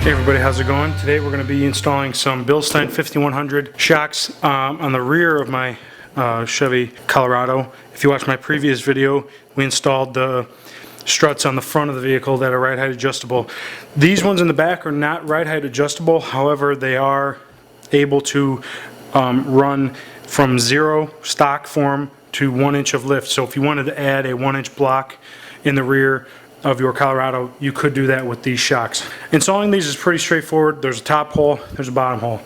Hey everybody, how's it going? Today we're going to be installing some Bilstein 5100 shocks on the rear of my Chevy Colorado. If you watched my previous video, we installed the struts on the front of the vehicle that are ride height adjustable. These ones in the back are not ride height adjustable, however they are able to run from zero stock form to 1 inch of lift. So if you wanted to add a 1-inch block in the rear of your Colorado, you could do that with these shocks. Installing these is pretty straightforward. There's a top hole, there's a bottom hole.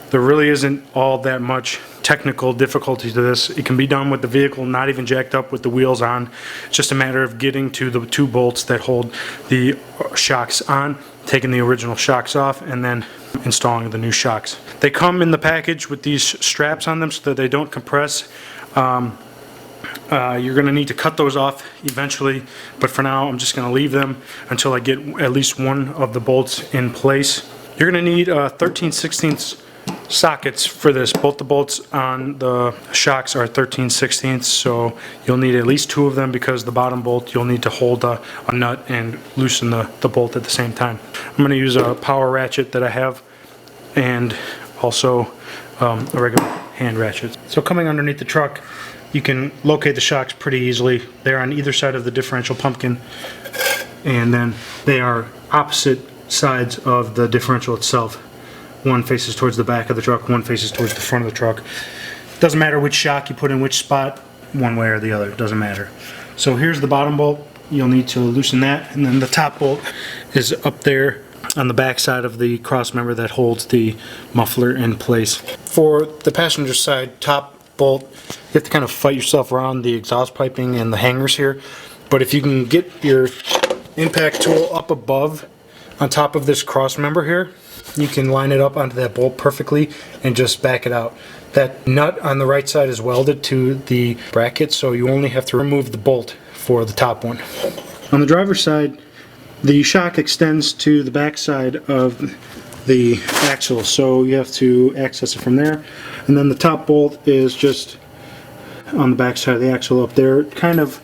There really isn't all that much technical difficulty to this. It can be done with the vehicle not even jacked up with the wheels on. It's just a matter of getting to the 2 bolts that hold the shocks on, taking the original shocks off, and then installing the new shocks. They come in the package with these straps on them so that they don't compress. You're going to need to cut those off eventually, but for now I'm just going to leave them until I get at least one of the bolts in place. You're going to need 13/16 sockets for this. Both the bolts on the shocks are 13/16, so you'll need at least 2 of them because the bottom bolt you'll need to hold a nut and loosen the bolt at the same time. I'm going to use a power ratchet that I have and also a regular hand ratchet. So coming underneath the truck, you can locate the shocks pretty easily. They're on either side of the differential pumpkin, and then they are opposite sides of the differential itself. One faces towards the back of the truck, one faces towards the front of the truck. Doesn't matter which shock you put in which spot, one way or the other, it doesn't matter. So here's the bottom bolt. You'll need to loosen that, and then the top bolt is up there on the back side of the cross member that holds the muffler in place. For the passenger side top bolt, you have to kind of fight yourself around the exhaust piping and the hangers here, but if you can get your impact tool up above on top of this cross member here, you can line it up onto that bolt perfectly and just back it out. That nut on the right side is welded to the bracket, so you only have to remove the bolt for the top one. On the driver's side, the shock extends to the back side of the axle, so you have to access it from there, and then the top bolt is just on the back side of the axle up there, kind of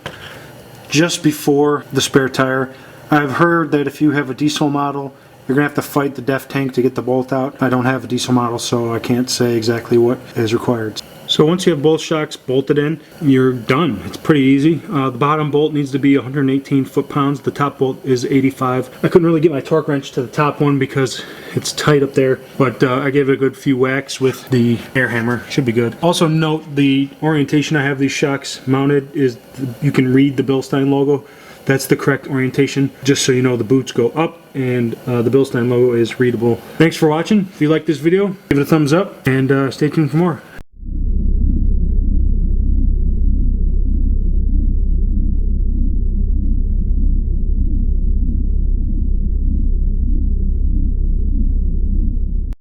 just before the spare tire. I've heard that if you have a diesel model, you're gonna have to fight the DEF tank to get the bolt out. I don't have a diesel model, so I can't say exactly what is required. So once you have both shocks bolted in, you're done. It's pretty easy. The bottom bolt needs to be 118 foot-pounds. The top bolt is 85. I couldn't really get my torque wrench to the top one because it's tight up there, but I gave it a good few whacks with the air hammer. Should be good. Also note the orientation I have these shocks mounted is, you can read the Bilstein logo. That's the correct orientation, just so you know the boots go up and the Bilstein logo is readable. Thanks for watching. If you like this video, give it a thumbs up and stay tuned for more.